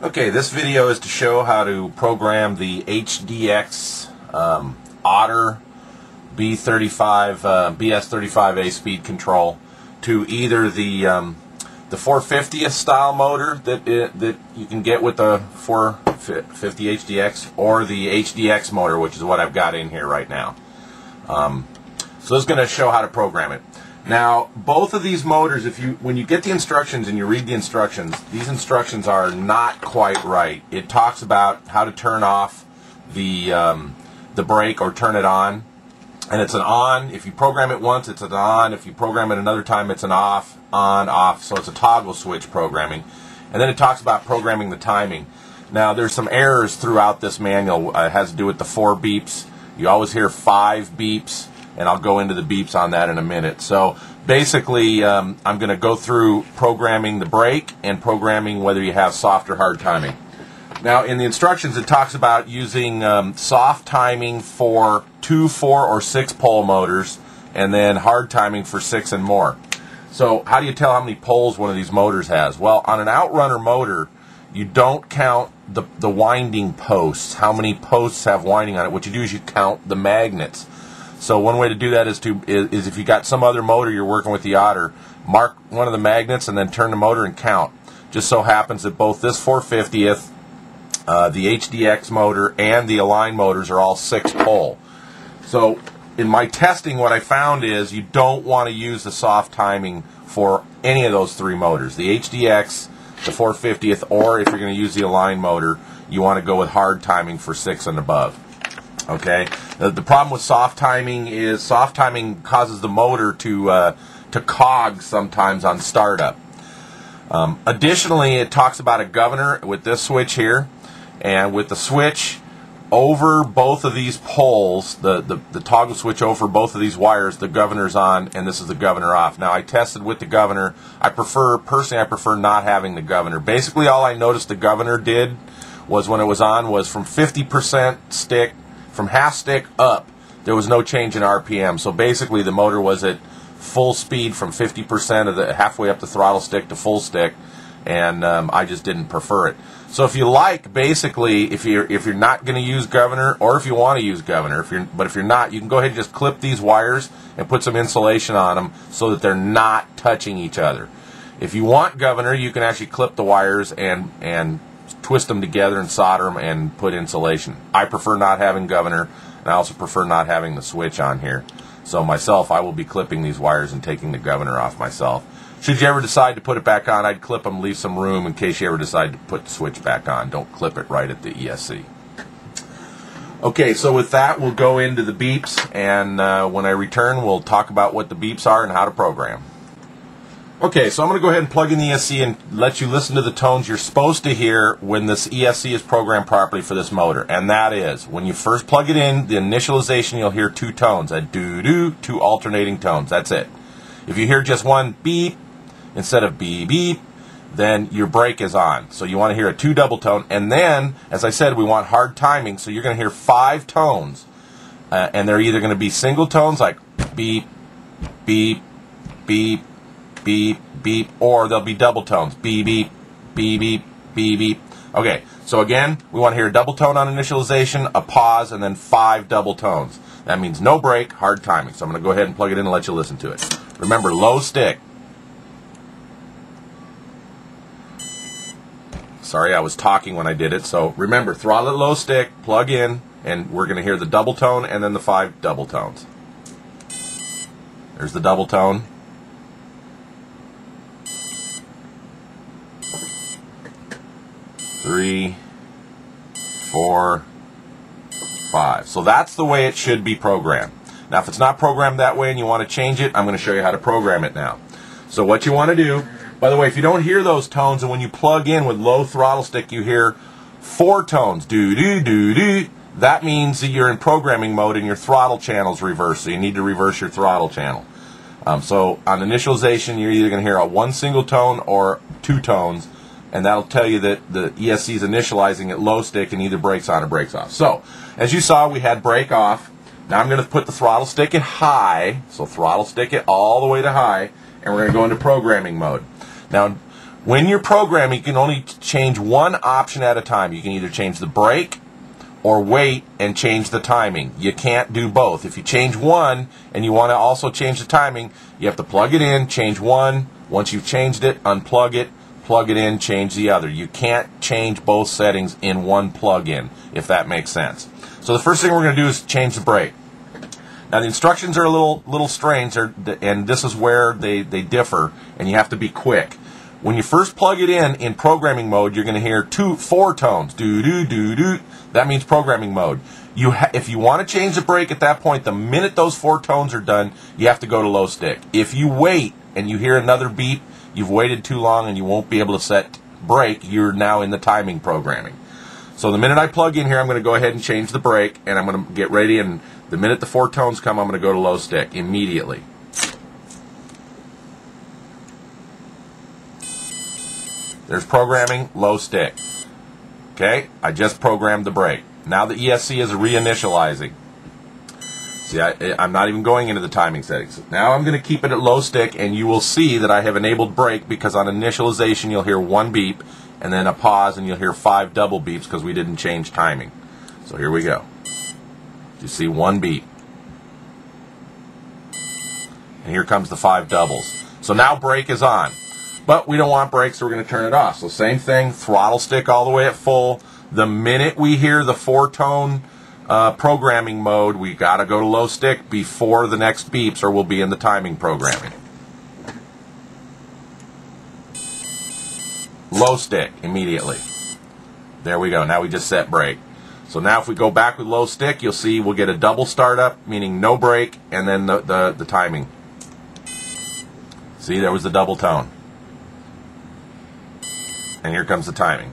Okay, this video is to show how to program the HDX Otter BS35A speed control to either the 450th style motor that you can get with the 450 HDX or the HDX motor, which is what I've got in here right now. So this is going to show how to program it. Now, both of these motors, when you get the instructions and you read the instructions, these instructions are not quite right. It talks about how to turn off the brake or turn it on, and it's an on. If you program it once, it's an on. If you program it another time, it's an off, on, off. So it's a toggle switch programming. And then it talks about programming the timing. Now, there's some errors throughout this manual. It has to do with the 4 beeps. You always hear 5 beeps. And I'll go into the beeps on that in a minute. So basically, I'm going to go through programming the brake and programming whether you have soft or hard timing. Now, in the instructions, it talks about using soft timing for 2, 4, or 6 pole motors, and then hard timing for 6 and more. So how do you tell how many poles one of these motors has? Well, on an outrunner motor, you don't count the winding posts, how many posts have winding on it. What you do is you count the magnets. So one way to do that is if you got some other motor you're working with the Otter, mark one of the magnets and then turn the motor and count. Just so happens that both this 450th, the HDX motor, and the Align motors are all 6 pole. So in my testing, what I found is you don't want to use the soft timing for any of those 3 motors. The HDX, the 450th, or if you're going to use the Align motor, you want to go with hard timing for 6 and above. Okay. The problem with soft timing is soft timing causes the motor to cog sometimes on startup. Additionally, it talks about a governor with this switch here, and with the switch over both of these poles, the toggle switch over both of these wires, the governor's on, and this is the governor off. Now, I tested with the governor. Personally, I prefer not having the governor. Basically, all I noticed the governor did was when it was on was from 50% stick. From half stick up, there was no change in RPM. So basically, the motor was at full speed from 50% of the halfway up the throttle stick to full stick, and I just didn't prefer it. So if you like, basically, if you're not going to use governor, or if you want to use governor, if you're not, you can go ahead and just clip these wires and put some insulation on them so that they're not touching each other. If you want governor, you can actually clip the wires and twist them together and solder them and put insulation. I prefer not having governor, and I also prefer not having the switch on here. So myself, I will be clipping these wires and taking the governor off myself. Should you ever decide to put it back on, I'd clip them, leave some room in case you ever decide to put the switch back on. Don't clip it right at the ESC. Okay, so with that, we'll go into the beeps, and when I return, we'll talk about what the beeps are and how to program. Okay, so I'm going to go ahead and plug in the ESC and let you listen to the tones you're supposed to hear when this ESC is programmed properly for this motor. And that is, when you first plug it in, the initialization, you'll hear 2 tones, a doo-doo, 2 alternating tones. That's it. If you hear just one beep instead of beep beep, then your brake is on. So you want to hear a 2 double tone. And then, as I said, we want hard timing, so you're going to hear 5 tones. And they're either going to be single tones like beep, beep, beep, beep, beep, or they'll be double tones. Beep, beep, beep, beep, beep, beep. Okay, so again, we want to hear a double tone on initialization, a pause, and then 5 double tones. That means no brake, hard timing. So I'm going to go ahead and plug it in and let you listen to it. Remember, low stick. Sorry, I was talking when I did it. So remember, throttle at low stick, plug in, and we're going to hear the double tone and then the 5 double tones. There's the double tone. 3, 4, 5. So that's the way it should be programmed. Now, if it's not programmed that way and you want to change it, I'm going to show you how to program it now. So what you want to do, by the way, if you don't hear those tones, and when you plug in with low throttle stick, you hear 4 tones, do-do-do-do, that means that you're in programming mode and your throttle channel's reversed, so you need to reverse your throttle channel. So on initialization, you're either going to hear a 1 single tone or 2 tones, and that'll tell you that the ESC is initializing at low stick and either brakes on or brakes off. So, as you saw, we had brake off. Now I'm going to put the throttle stick at high, so throttle stick it all the way to high, and we're going to go into programming mode. Now, When you're programming, you can only change one option at a time. You can either change the brake or wait and change the timing. You can't do both. If you change one and you want to also change the timing, you have to plug it in, change one. Once you've changed it, unplug it, plug it in, change the other. You can't change both settings in one plug-in, if that makes sense. So the first thing we're going to do is change the brake. Now the instructions are a little strange, and this is where they differ, and you have to be quick. When you first plug it in programming mode, you're going to hear 4 tones. Do-do-do-do. That means programming mode. If you want to change the brake at that point, the minute those 4 tones are done, you have to go to low stick. If you wait and you hear another beep, you've waited too long and you won't be able to set brake. You're now in the timing programming. So the minute I plug in here, I'm going to go ahead and change the brake, and I'm going to get ready, and the minute the 4 tones come, I'm going to go to low stick immediately. There's programming, low stick. Okay, I just programmed the brake. Now the ESC is reinitializing. See, I'm not even going into the timing settings. Now I'm going to keep it at low stick, and you will see that I have enabled brake, because on initialization you'll hear 1 beep, and then a pause, and you'll hear 5 double beeps because we didn't change timing. So here we go. You see 1 beep. And here comes the 5 doubles. So now brake is on. But we don't want brake, so we're going to turn it off. So same thing, throttle stick all the way at full. The minute we hear the 4-tone programming mode, we got to go to low stick before the next beeps, or we'll be in the timing programming. Low stick immediately. There we go. Now we just set brake. So now if we go back with low stick, you'll see we'll get a double startup, meaning no brake, and then the timing. See, there was the double tone. And here comes the timing.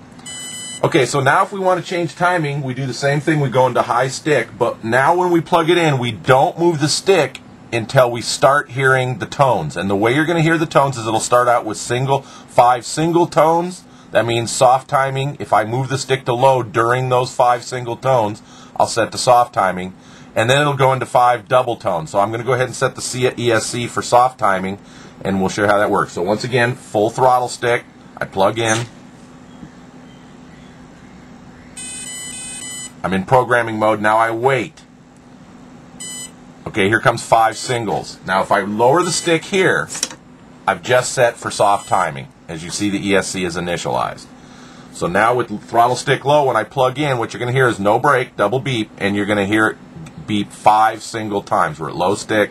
Okay, so now if we want to change timing, we do the same thing. We go into high stick, but now when we plug it in, we don't move the stick until we start hearing the tones. And the way you're going to hear the tones is it'll start out with 5 single tones. That means soft timing. If I move the stick to low during those 5 single tones, I'll set to soft timing. And then it'll go into 5 double tones. So I'm going to go ahead and set the ESC for soft timing, and we'll show you how that works. So once again, full throttle stick. I plug in. I'm in programming mode. Now I wait. Okay, here comes 5 singles. Now if I lower the stick here, I've just set for soft timing. As you see, the ESC is initialized. So now with throttle stick low, when I plug in, what you're going to hear is no brake, double beep, and you're going to hear it beep 5 single times. We're at low stick,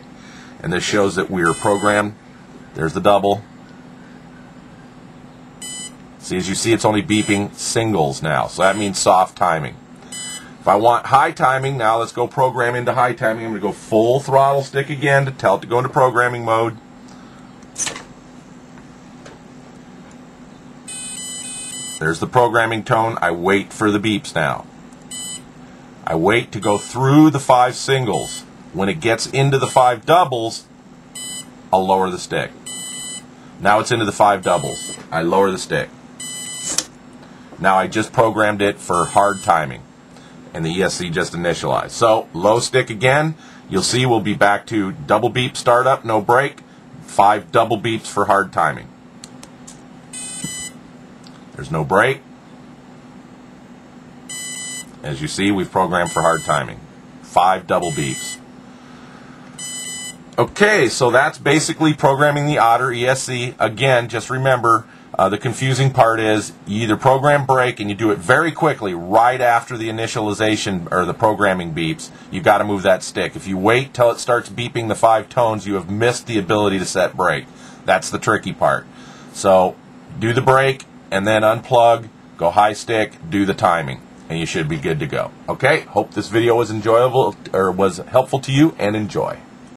and this shows that we're programmed. There's the double. See, as you see, it's only beeping singles now. So that means soft timing. If I want high timing, now let's go program into high timing. I'm going to go full throttle stick again to tell it to go into programming mode. There's the programming tone. I wait for the beeps now. I wait to go through the 5 singles. When it gets into the 5 doubles, I'll lower the stick. Now it's into the 5 doubles. I lower the stick. Now I just programmed it for hard timing, and the ESC just initialized. So low stick again. You'll see we'll be back to double beep startup, no brake, 5 double beeps for hard timing. There's no brake. As you see, we've programmed for hard timing. 5 double beeps. Okay, so that's basically programming the Otter ESC. Again, just remember, the confusing part is you either program brake and you do it very quickly right after the initialization or the programming beeps. You've got to move that stick. If you wait till it starts beeping the 5 tones, you have missed the ability to set brake. That's the tricky part. So do the brake and then unplug, go high stick, do the timing, and you should be good to go. Okay, hope this video was enjoyable or was helpful to you, and enjoy.